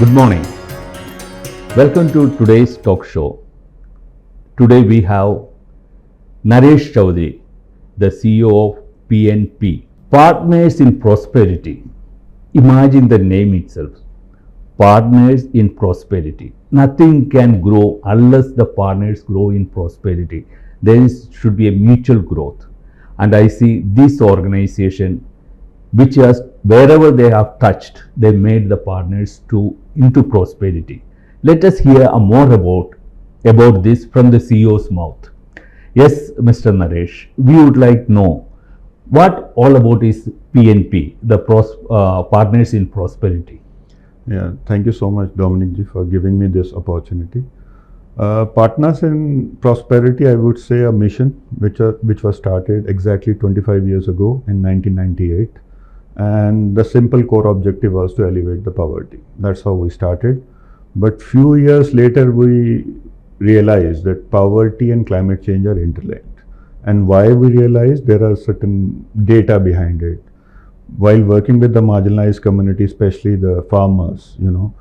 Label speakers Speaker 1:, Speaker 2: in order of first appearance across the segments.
Speaker 1: Good morning. Welcome to today's talk show. Today we have Naresh Chaudhary, the CEO of PnP. Partners in Prosperity. Imagine the name itself. Partners in Prosperity. Nothing can grow unless the partners grow in prosperity. Should be a mutual growth. And I see this organization which has wherever they have touched, they made the partners into prosperity. Let us hear more about this from the CEO's mouth. Yes, Mr. Naresh, we would like to know what all about is PnP, the Partners in Prosperity.
Speaker 2: Yeah, thank you so much, Dominic ji, for giving me this opportunity. Partners in Prosperity, I would say, a mission which was started exactly 25 years ago in 1998. And the simple core objective was to elevate the poverty. That's how we started. But few years later, we realized that poverty and climate change are interlinked. And why we realized there are certain data behind it. While working with the marginalized community, especially the farmers, in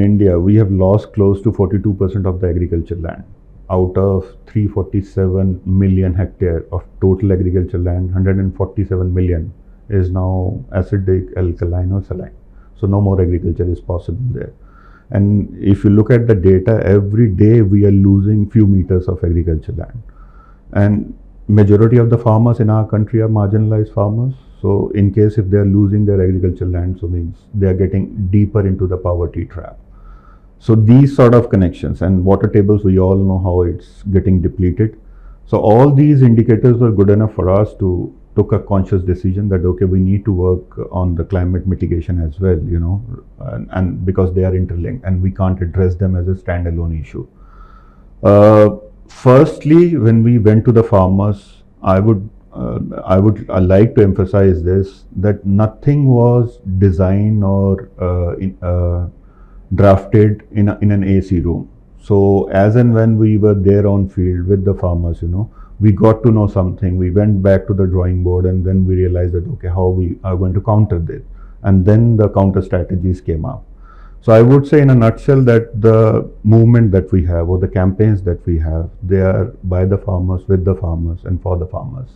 Speaker 2: India, we have lost close to 42% of the agriculture land. Out of 347 million hectare of total agriculture land, 147 million is now acidic, alkaline or saline. So no more agriculture is possible there. And if you look at the data, every day we are losing few meters of agriculture land. And majority of the farmers in our country are marginalized farmers. So in case if they are losing their agriculture land, so means they are getting deeper into the poverty trap. So these sort of connections, and water tables, we all know how it's getting depleted. So all these indicators were good enough for us to took a conscious decision that okay, we need to work on the climate mitigation as well, and because they are interlinked and we can't address them as a standalone issue. Firstly, when we went to the farmers, I would like to emphasize this, that nothing was designed or drafted in an AC room. So as and when we were there on field with the farmers, we got to know something. We went back to the drawing board and then we realized that okay, how we are going to counter this, and then the counter strategies came up. So I would say in a nutshell that the movement that we have or the campaigns that we have, they are by the farmers, with the farmers and for the farmers.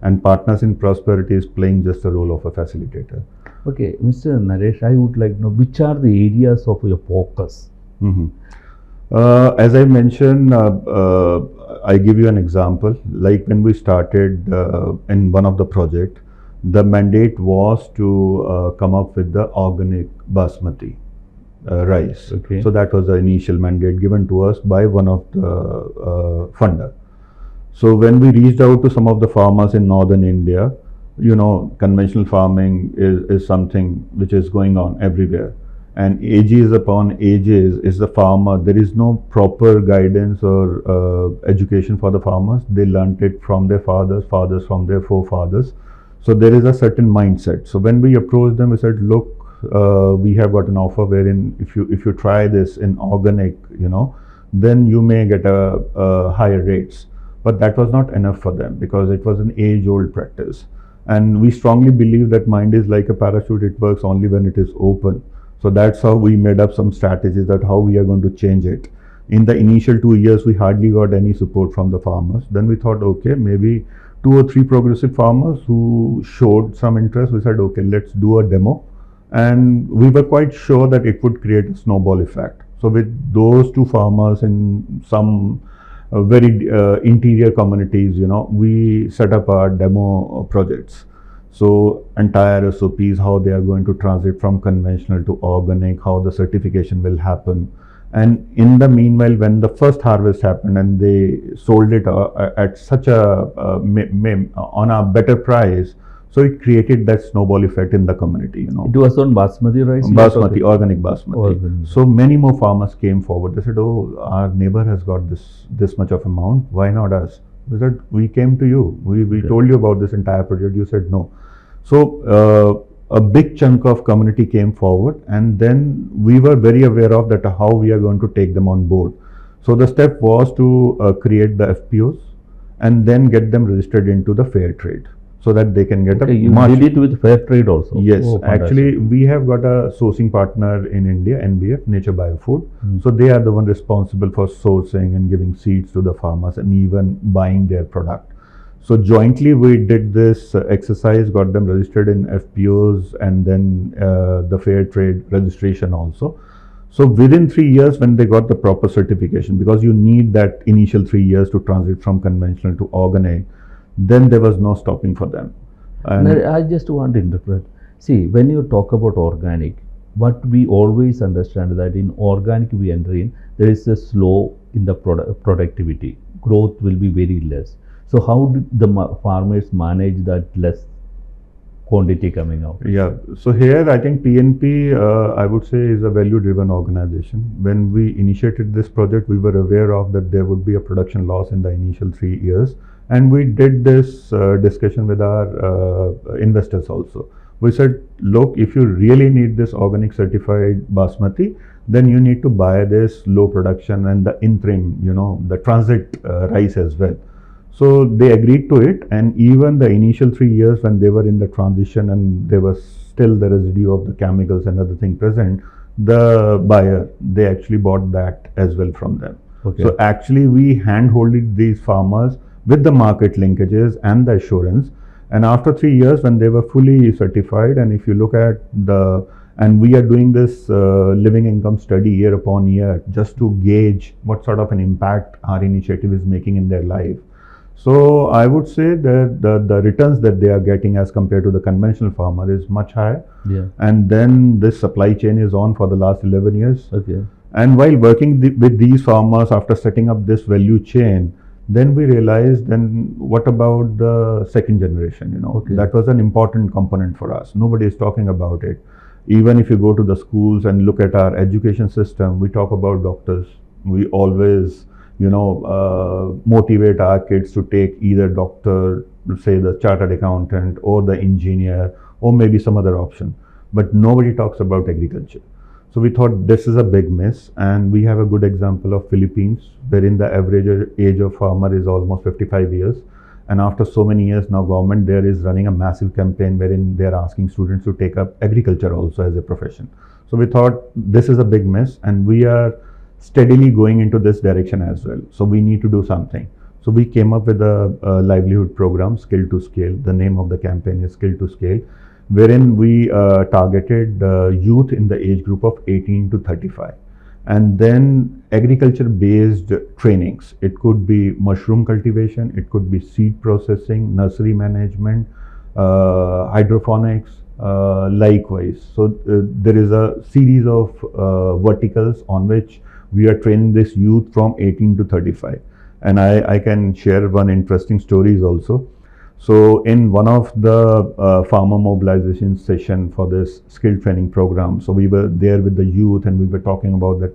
Speaker 2: And Partners in Prosperity is playing just the role of a facilitator.
Speaker 1: Okay, Mr. Naresh, I would like to know which are the areas of your focus?
Speaker 2: As I mentioned, I give you an example. Like when we started in one of the project, the mandate was to come up with the organic basmati rice.
Speaker 1: Okay.
Speaker 2: So that was the initial mandate given to us by one of the funder. So when we reached out to some of the farmers in northern India, conventional farming is something which is going on everywhere. And ages upon ages is the farmer. There is no proper guidance or education for the farmers. They learnt it from their fathers from their forefathers. So there is a certain mindset. So when we approached them, we said, look, we have got an offer wherein if you try this in organic, then you may get a higher rates. But that was not enough for them because it was an age-old practice. And we strongly believe that mind is like a parachute. It works only when it is open. So that's how we made up some strategies that how we are going to change it. In the initial 2 years, we hardly got any support from the farmers. Then we thought, okay, maybe 2 or 3 progressive farmers who showed some interest. We said, okay, let's do a demo. And we were quite sure that it would create a snowball effect. So with those 2 farmers in some very interior communities, we set up our demo projects. So entire SOPs, how they are going to transit from conventional to organic, how the certification will happen. And in the meanwhile, when the first harvest happened and they sold it at such on a better price, so it created that snowball effect in the community.
Speaker 1: It was on basmati rice?
Speaker 2: Basmati, organic basmati. So many more farmers came forward. They said, oh, our neighbor has got this much of amount. Why not us? We said, we came to you. We told you about this entire project. You said no. So a big chunk of community came forward, and then we were very aware of that how we are going to take them on board. So the step was to create the FPOs and then get them registered into the fair trade. so that they can get
Speaker 1: Okay,
Speaker 2: a
Speaker 1: you
Speaker 2: much.
Speaker 1: did it with fair trade also.
Speaker 2: Yes,
Speaker 1: Oh, fantastic.
Speaker 2: actually, we have got a sourcing partner in India, NBF, Nature Biofood.
Speaker 1: Mm.
Speaker 2: So they are the one responsible for sourcing and giving seeds to the farmers and even buying their product. So jointly we did this exercise, got them registered in FPOs and then the fair trade registration also. So within 3 years, when they got the proper certification, because you need that initial 3 years to transit from conventional to organic, then there was no stopping for them. And
Speaker 1: Now, I just want to interpret. See, when you talk about organic, what we always understand that in organic we enter in, there is a slow in the productivity. Growth will be very less. So how did the farmers manage that less quantity coming out?
Speaker 2: yeah, so here I think PnP, I would say, is a value-driven organization. When we initiated this project, we were aware of that there would be a production loss in the initial 3 years, and we did this discussion with our investors also. We said, look, if you really need this organic certified basmati, then you need to buy this low production and the interim, the transit rice as well. So they agreed to it, and even the initial 3 years when they were in the transition and there was still the residue of the chemicals and other thing present, the buyer, they actually bought that as well from them.
Speaker 1: Okay.
Speaker 2: So actually we hand-holded these farmers with the market linkages and the assurance. And after 3 years, when they were fully certified, and if you look at and we are doing this living income study year upon year just to gauge what sort of an impact our initiative is making in their life. So I would say that the returns that they are getting as compared to the conventional farmer is much higher.
Speaker 1: Yeah.
Speaker 2: And then this supply chain is on for the last 11 years.
Speaker 1: Okay.
Speaker 2: And while working with these farmers after setting up this value chain, then we realized, then what about the second generation?
Speaker 1: Okay.
Speaker 2: That was an important component for us. Nobody is talking about it. Even if you go to the schools and look at our education system, we talk about doctors. We always motivate our kids to take either doctor, say the chartered accountant, or the engineer, or maybe some other option. But nobody talks about agriculture. So we thought this is a big miss, and we have a good example of Philippines, wherein the average age of farmer is almost 55 years. And after so many years now, government there is running a massive campaign wherein they are asking students to take up agriculture also as a profession. So we thought this is a big miss, and we are steadily going into this direction as well. So we need to do something. So we came up with a livelihood program, Skill to Scale. The name of the campaign is Skill to Scale, wherein we targeted youth in the age group of 18 to 35. And then agriculture based trainings. It could be mushroom cultivation, it could be seed processing, nursery management, hydroponics, likewise. So there is a series of verticals on which we are training this youth from 18 to 35. And I can share one interesting stories also. So in one of the farmer mobilization session for this skill training program, so we were there with the youth and we were talking about that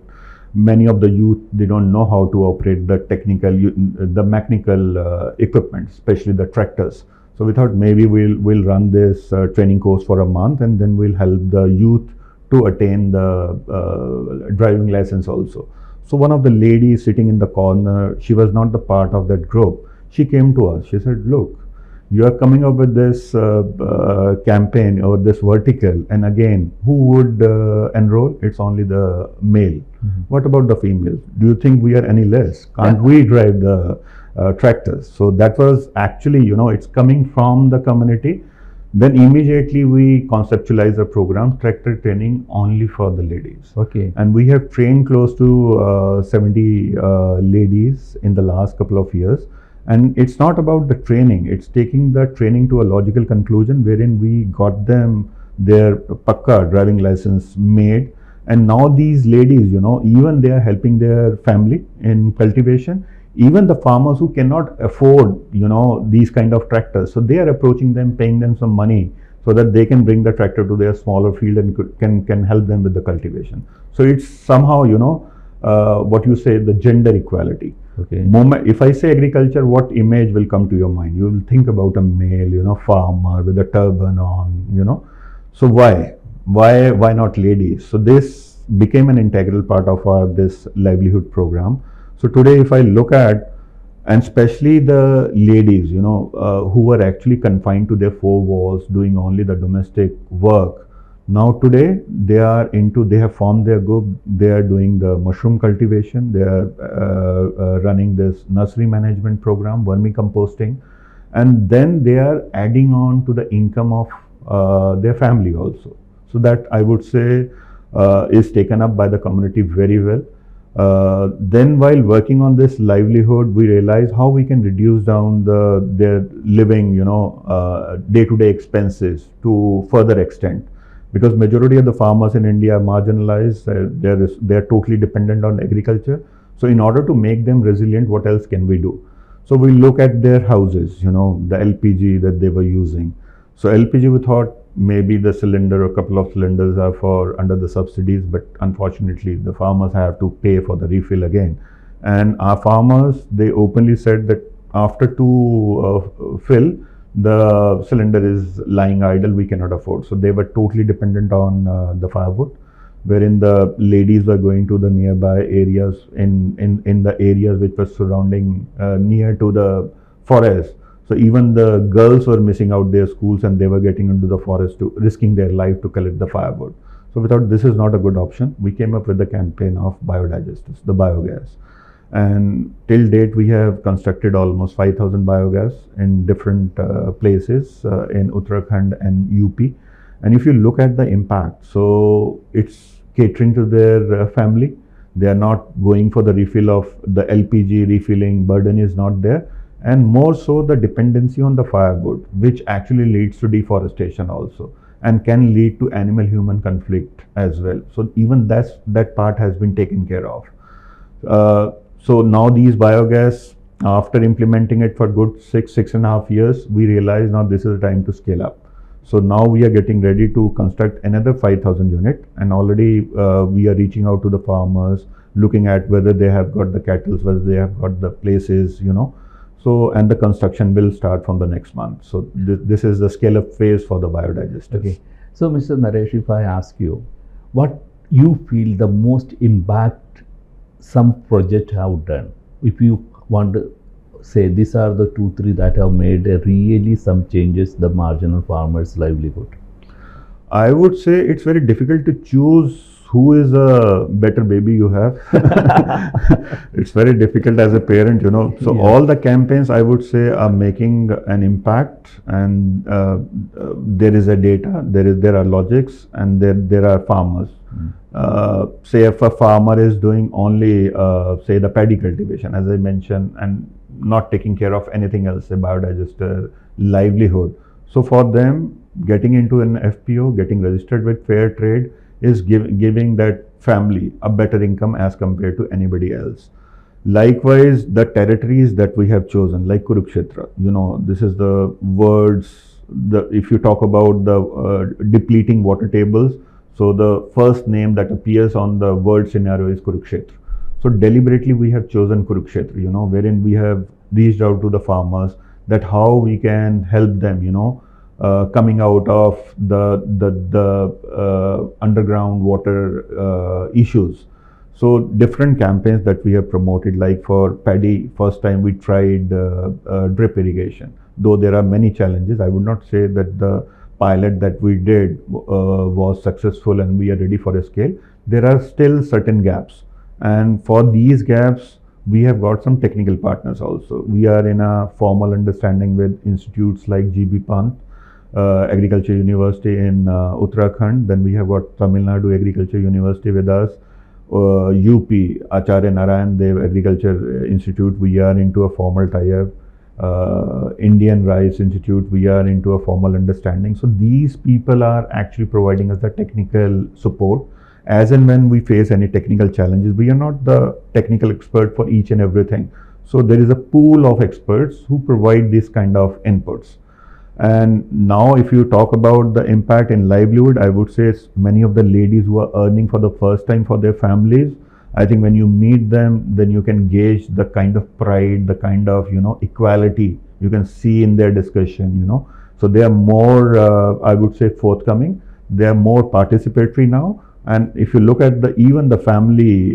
Speaker 2: many of the youth, they don't know how to operate the mechanical equipment, especially the tractors. So we thought maybe we'll run this training course for a month, and then we'll help the youth to attain the driving license also. So one of the ladies sitting in the corner, she was not the part of that group. She came to us. She said, look, you are coming up with this campaign or this vertical, and again, who would enroll? It's only the male. Mm-hmm. What about the females? Do you think we are any less? Can't we drive the tractors? So that was actually, it's coming from the community. Then immediately we conceptualized a program, tractor training only for the ladies.
Speaker 1: Okay.
Speaker 2: And we have trained close to 70 ladies in the last couple of years. And it's not about the training, it's taking the training to a logical conclusion wherein we got them their Pakka driving license made. And now these ladies, even they are helping their family in cultivation. Even the farmers who cannot afford, these kind of tractors, so they are approaching them, paying them some money so that they can bring the tractor to their smaller field and can help them with the cultivation. So it's somehow, what you say, the gender equality.
Speaker 1: Okay.
Speaker 2: If I say agriculture, what image will come to your mind? You will think about a male, farmer with a turban on, So why not ladies? So this became an integral part of this livelihood program. So today, if I look at and especially the ladies, who were actually confined to their four walls, doing only the domestic work. Now today they have formed their group. They are doing the mushroom cultivation. They are running this nursery management program, vermicomposting, and then they are adding on to the income of their family also. So that, I would say, is taken up by the community very well. Then while working on this livelihood, we realize how we can reduce down their living, day-to-day expenses to further extent. Because majority of the farmers in India are marginalized, they're totally dependent on agriculture. So in order to make them resilient, what else can we do? So we look at their houses, the LPG that they were using. So LPG, we thought maybe the cylinder or a couple of cylinders are for under the subsidies, but unfortunately the farmers have to pay for the refill again. And our farmers, they openly said that after to fill, the cylinder is lying idle, we cannot afford. So they were totally dependent on the firewood, wherein the ladies were going to the nearby areas in the areas which were surrounding near to the forest. So even the girls were missing out their schools and they were getting into the forest to risking their life to collect the firewood. So we thought this is not a good option. We came up with the campaign of biodigesters, the biogas. And till date, we have constructed almost 5,000 biogas in different places in Uttarakhand and UP. And if you look at the impact, so it's catering to their family. They are not going for the refill of the LPG refilling burden is not there. And more so the dependency on the firewood, which actually leads to deforestation also, and can lead to animal-human conflict as well. So even that part has been taken care of. So now these biogas, after implementing it for good 6.5 years, we realize now this is the time to scale up. So now we are getting ready to construct another 5,000 unit, and already we are reaching out to the farmers, looking at whether they have got the cattle, whether they have got the places, So, and the construction will start from the next month. So this is the scale up phase for the biodigesters.
Speaker 1: Okay. So Mr. Naresh, if I ask you, what you feel the most impact some project have done? If you want to say these are the 2-3 that have made really some changes the marginal farmer's livelihood.
Speaker 2: I would say it's very difficult to choose who is a better baby you have. It's very difficult as a parent, So all the campaigns, I would say, are making an impact, and there is a data, there are logics, and there are farmers. Say if a farmer is doing only, say, the paddy cultivation, as I mentioned, and not taking care of anything else, a biodigester, livelihood. So for them, getting into an FPO, getting registered with fair trade, is giving that family a better income as compared to anybody else. Likewise, the territories that we have chosen, like Kurukshetra, this is the words, if you talk about the depleting water tables, so the first name that appears on the word scenario is Kurukshetra. So deliberately we have chosen Kurukshetra, wherein we have reached out to the farmers that how we can help them, coming out of the underground water issues. So different campaigns that we have promoted, like for paddy, first time we tried drip irrigation. Though there are many challenges, I would not say that the pilot that we did was successful and we are ready for a scale. There are still certain gaps, and for these gaps, we have got some technical partners also. We are in a formal understanding with institutes like GB Pant, Agriculture University in Uttarakhand. Then we have got Tamil Nadu Agriculture University with us. UP, Acharya Narayan Dev Agriculture Institute, we are into a formal tie-up. Indian Rice Institute, we are into a formal understanding. So these people are actually providing us the technical support. As and when we face any technical challenges, we are not the technical expert for each and everything. So there is a pool of experts who provide this kind of inputs. And now if you talk about the impact in livelihood, I would say many of the ladies who are earning for the first time for their families, I think when you meet them, then you can gauge the kind of pride, the kind of, equality you can see in their discussion, So they are more, I would say, forthcoming. They are more participatory now. And if you look at even the family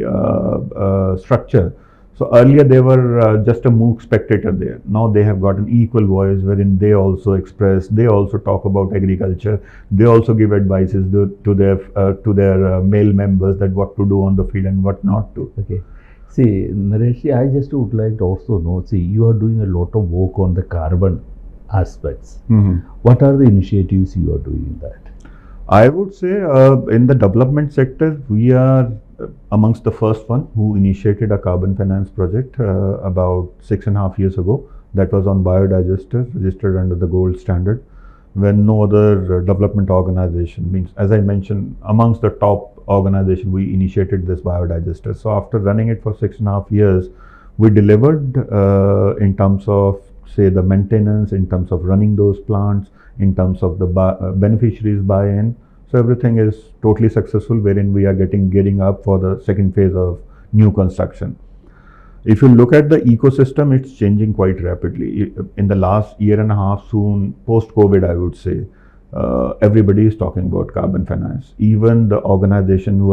Speaker 2: structure, So earlier they were just a MOOC spectator there. Now they have got an equal voice wherein they also express, they also talk about agriculture, they also give advices to their male members that what to do on the field and what not to.
Speaker 1: Okay. See, Naresh, I just would like to also know, see, you are doing a lot of work on the carbon aspects. What are the initiatives you are doing in that?
Speaker 2: I would say in the development sector, we are amongst the first one who initiated a carbon finance project about 6.5 years ago. That was on biodigester, registered under the gold standard, when no other development organization, means as I mentioned, amongst the top organization, we initiated this biodigester. So after running it for 6.5 years, we delivered in terms of, say, the maintenance, in terms of running those plants, in terms of the beneficiaries buy-in. So everything is totally successful, wherein we are gearing up for the second phase of new construction. If you look at the ecosystem, it's changing quite rapidly. In the last year and a half, soon post-COVID, I would say, everybody is talking about carbon finance. Even the organization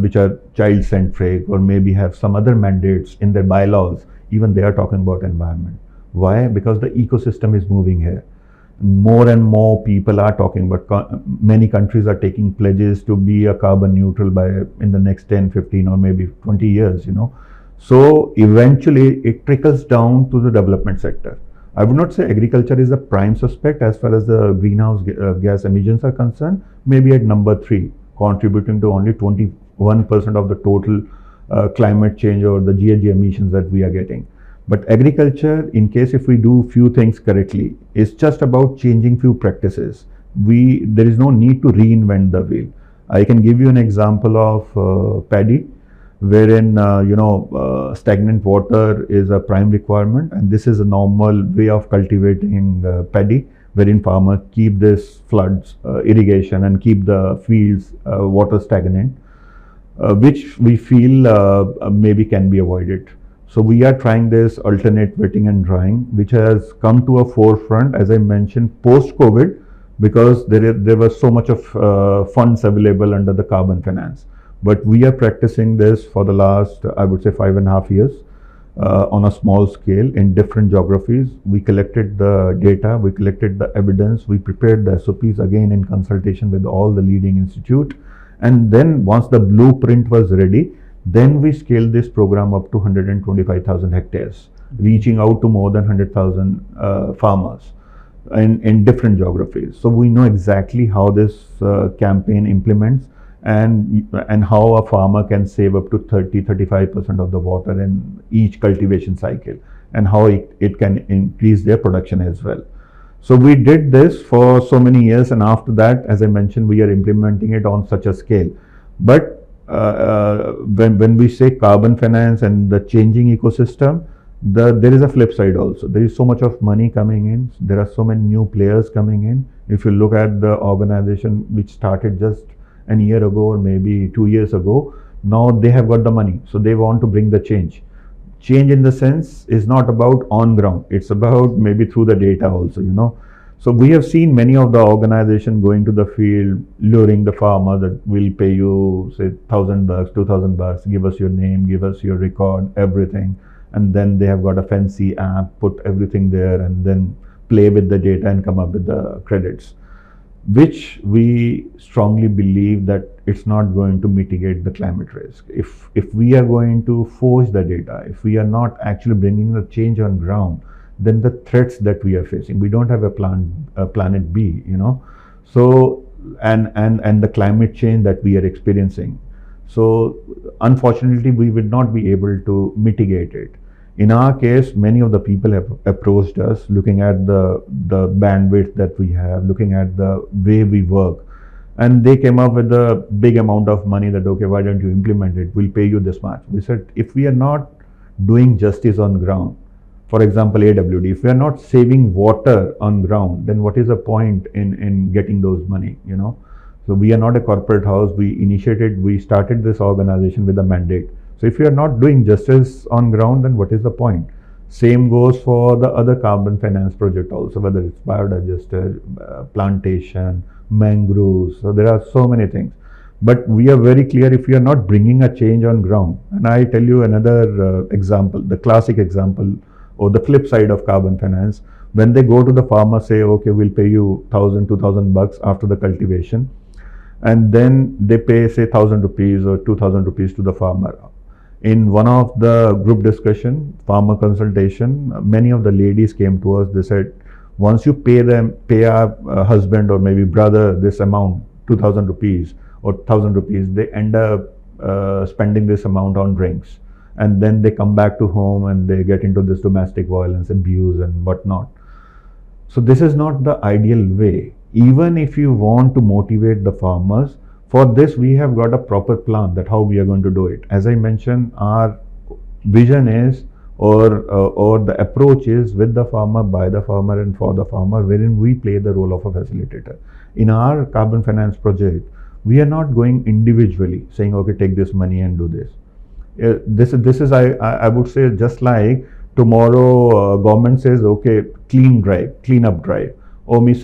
Speaker 2: which are child-centric or maybe have some other mandates in their bylaws, even they are talking about environment. Why? Because the ecosystem is moving here. More and more people are talking about, many countries are taking pledges to be a carbon neutral by in the next 10, 15 or maybe 20 years, So eventually it trickles down to the development sector. I would not say agriculture is the prime suspect as far as the greenhouse gas emissions are concerned, maybe at number 3, contributing to only 21% of the total climate change or the GHG emissions that we are getting. But agriculture, in case if we do few things correctly, is just about changing few practices. There is no need to reinvent the wheel. I can give you an example of paddy, wherein stagnant water is a prime requirement, and this is a normal way of cultivating paddy, wherein farmers keep this floods, irrigation, and keep the fields water stagnant, which we feel maybe can be avoided. So we are trying this alternate wetting and drying, which has come to a forefront, as I mentioned, post-COVID, because there was so much of funds available under the carbon finance. But we are practicing this for the last, I would say, 5.5 years on a small scale in different geographies. We collected the data, we collected the evidence, we prepared the SOPs again in consultation with all the leading institute. And then once the blueprint was ready, then we scaled this program up to 125,000 hectares, reaching out to more than 100,000 farmers in different geographies. So we know exactly how this campaign implements and how a farmer can save up to 30-35% of the water in each cultivation cycle, and how it can increase their production as well. So we did this for so many years, and after that, as I mentioned, we are implementing it on such a scale. But when we say carbon finance and the changing ecosystem, there is a flip side also. There is so much of money coming in. There are so many new players coming in. If you look at the organization which started just a year ago or maybe 2 years ago, now they have got the money. So they want to bring the change. Change in the sense is not about on ground. It's about maybe through the data also, So we have seen many of the organizations going to the field, luring the farmer that we'll pay you, say, $1,000, $2,000, give us your name, give us your record, everything. And then they have got a fancy app, put everything there, and then play with the data and come up with the credits, which we strongly believe that it's not going to mitigate the climate risk. If we are going to force the data, if we are not actually bringing the change on ground, then the threats that we are facing, we don't have a planet B, So and the climate change that we are experiencing. So unfortunately, we will not be able to mitigate it. In our case, many of the people have approached us looking at the bandwidth that we have, looking at the way we work. And they came up with a big amount of money that, okay, why don't you implement it? We'll pay you this much. We said, if we are not doing justice on ground, for example, AWD, if we are not saving water on ground, then what is the point in getting those money, So we are not a corporate house. We started this organization with a mandate. So if you are not doing justice on ground, then what is the point? Same goes for the other carbon finance project also, whether it's biodigester, plantation, mangroves. So there are so many things. But we are very clear if we are not bringing a change on ground. And I tell you another example, the classic example, or the flip side of carbon finance. When they go to the farmer, say, okay, we'll pay you 1,000, 2,000 bucks after the cultivation, and then they pay, say, 1,000 rupees or 2,000 rupees to the farmer. In one of the group discussion, farmer consultation, many of the ladies came to us. They said, once you pay our husband or maybe brother this amount, 2,000 rupees or 1,000 rupees, they end up spending this amount on drinks, and then they come back to home and they get into this domestic violence, abuse, and whatnot. So this is not the ideal way. Even if you want to motivate the farmers, for this we have got a proper plan that how we are going to do it. As I mentioned, our vision is, or the approach is, with the farmer, by the farmer, and for the farmer, wherein we play the role of a facilitator. In our carbon finance project, we are not going individually saying, okay, take this money and do this. This is I would say, just like tomorrow government says, okay, clean up drive, or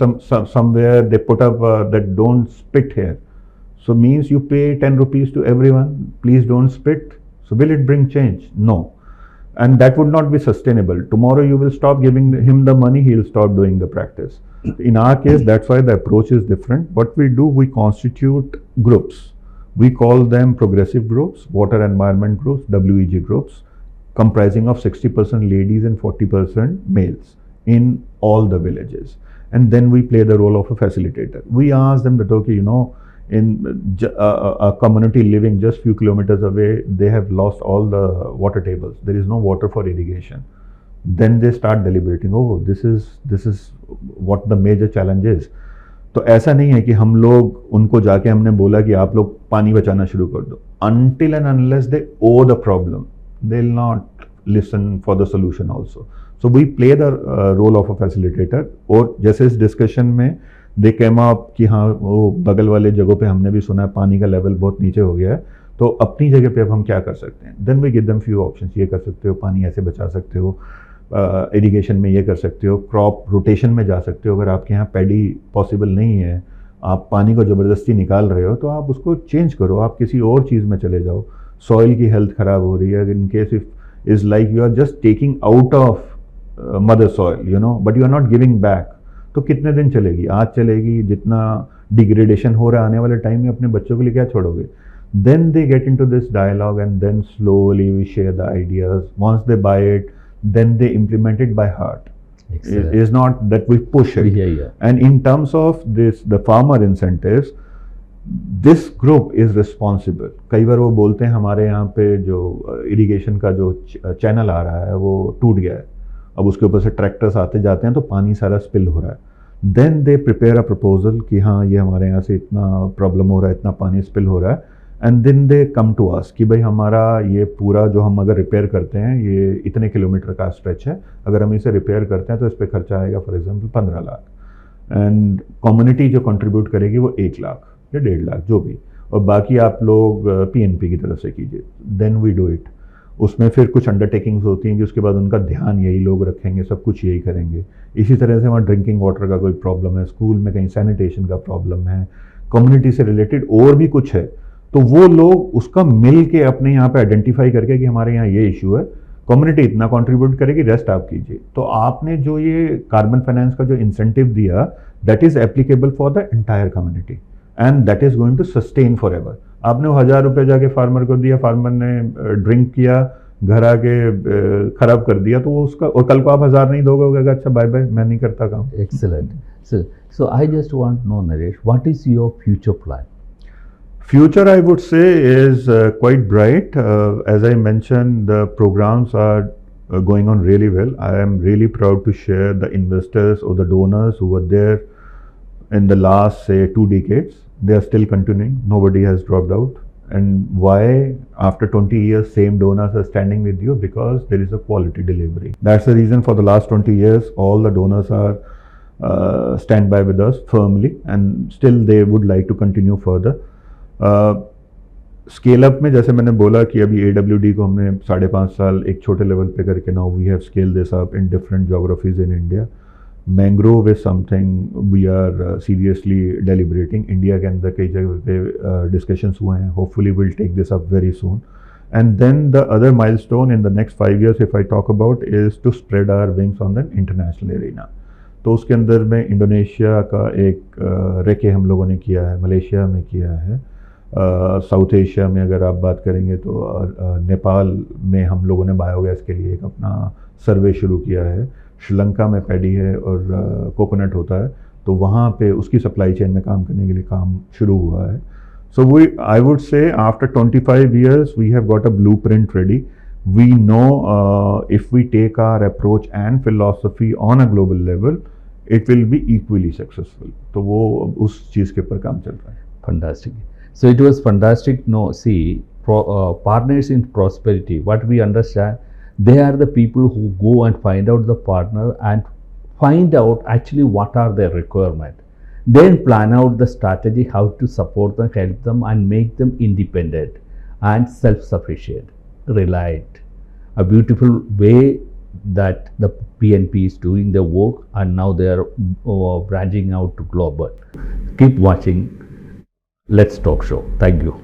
Speaker 2: somewhere they put up that don't spit here. So means you pay 10 rupees to everyone, please don't spit. So will it bring change? No. And that would not be sustainable. Tomorrow you will stop giving him the money, he will stop doing the practice. In our case, that's why the approach is different. What we do, we constitute groups. We call them progressive groups, water environment groups, WEG groups, comprising of 60% ladies and 40% males in all the villages. And then we play the role of a facilitator. We ask them that, okay, in a community living just few kilometers away, they have lost all the water tables. There is no water for irrigation. Then they start deliberating, oh, this is what the major challenge is. तो ऐसा नहीं है कि हम लोग उनको जाके हमने बोला कि आप लोग पानी बचाना शुरू कर दो. Until and unless they owe the problem, they'll not listen for the solution also. So we play the role of a facilitator. और जैसे इस डिस्कशन में दे केम अप कि हाँ, वो बगल वाले जगहों पे हमने भी सुना है पानी का लेवल बहुत नीचे हो गया है, तो अपनी जगह पे अब हम क्या कर सकते हैं. Then we give them few options. ये कर सकते हो, पानी ऐसे बचा सकते हो, इरिगेशन में ये कर सकते हो, क्रॉप रोटेशन में जा सकते हो. अगर आपके यहाँ पैडी पॉसिबल नहीं है, आप पानी को ज़बरदस्ती निकाल रहे हो, तो आप उसको चेंज करो, आप किसी और चीज़ में चले जाओ. सॉइल की हेल्थ ख़राब हो रही है, in case if is like you are just taking out of mother soil, but you are not giving back. तो कितने दिन चलेगी? आज चलेगी. जितना डिग्रेडेशन हो रहा है आने वाले टाइम में, अपने बच्चों के लिए क्या छोड़ोगे? Then they get into this dialogue and then slowly we share the ideas. Once they buy it, then they implement it by heart. It is not that we push it. And in terms of this, the farmer incentives, this group is responsible. कई बार वो बोलते हैं हमारे यहाँ पे जो irrigation का जो चैनल आ रहा है वो टूट गया है, अब उसके ऊपर से ट्रैक्टर्स आते जाते हैं तो पानी सारा स्पिल हो रहा है. Then they prepare a proposal कि हाँ, ये हमारे यहाँ से इतना प्रॉब्लम हो रहा है, इतना पानी स्पिल हो रहा है. And then they come to us कि भाई हमारा ये पूरा जो हम अगर रिपेयर करते हैं, ये इतने किलोमीटर का स्ट्रेच है, अगर हम इसे रिपेयर करते हैं तो इस पर खर्चा आएगा for example 15 lakh. And community जो कंट्रीब्यूट करेगी वो 1 लाख या 1.5 लाख जो भी, और बाकी आप लोग PnP की तरफ से कीजिए. Then we do it. उसमें फिर कुछ अंडरटेकिंग्स होती हैं कि उसके बाद उनका ध्यान यही लोग रखेंगे, सब कुछ यही करेंगे. इसी तरह से वहाँ ड्रिंकिंग वाटर का कोई प्रॉब्लम है, स्कूल में कहीं सैनिटेशन का प्रॉब्लम है, कम्युनिटी से रिलेटेड और भी कुछ है, तो वो लोग उसका मिल के अपने यहाँ पे आइडेंटिफाई करके कि हमारे यहाँ ये इशू है, कम्युनिटी इतना कंट्रीब्यूट करेगी, रेस्ट आप कीजिए. तो आपने जो ये कार्बन फाइनेंस का जो इंसेंटिव दिया, that is applicable for the entire community and that is going to sustain for ever. आपने 1000 रुपये जाके फार्मर को दिया, फार्मर ने ड्रिंक किया, घर आके खराब कर दिया, तो वो उसका, और कल को आप 1000 नहीं दोगे, होगा अच्छा बाय बाय, मैं नहीं करता काम.
Speaker 1: Excellent. So I just want to know, Naresh, what is your future plan?
Speaker 2: Future, I would say, is quite bright. As I mentioned, the programs are going on really well. I am really proud to share the investors or the donors who were there in the last, say, 2 decades. They are still continuing. Nobody has dropped out. And why? After 20 years, same donors are standing with you because there is a quality delivery. That's the reason for the last 20 years, all the donors are stand by with us firmly, and still they would like to continue further. Scale up में जैसे मैंने बोला कि अभी AWD को हमने 5.5 साल एक छोटे लेवल पे करके now we have scale this up in different geographies in India. Mangrove is something we are seriously deliberating. India के अंदर कई जगह पे डिस्कशंस हुए हैं. Hopefully will take this up very soon. And then the other milestone in the next 5 years, if I talk about, is to spread our wings on the international arena. तो उसके अंदर में इंडोनेशिया का एक रेके हम लोगों ने किया है, मलेशिया में किया है, साउथ एशिया में अगर आप बात करेंगे तो नेपाल में हम लोगों ने बायोगैस के लिए एक अपना सर्वे शुरू किया है. श्रीलंका में पैडी है और कोकोनट होता है, तो वहाँ पे उसकी सप्लाई चेन में काम करने के लिए काम शुरू हुआ है. So I would say after 25 years, we have got a blueprint ready. We know if we take our approach and philosophy on a global level, it will be equally successful. तो वो उस चीज़ के ऊपर काम चल रहा है.
Speaker 1: Fantastic. So it was fantastic. No, see, partners in prosperity. What we understand, they are the people who go and find out the partner and find out actually what are their requirements. Then plan out the strategy how to support them, help them, and make them independent and self-sufficient, reliant. A beautiful way that the PnP is doing the work, and now they are branching out to global. Keep watching Let's Talk Show. Thank you.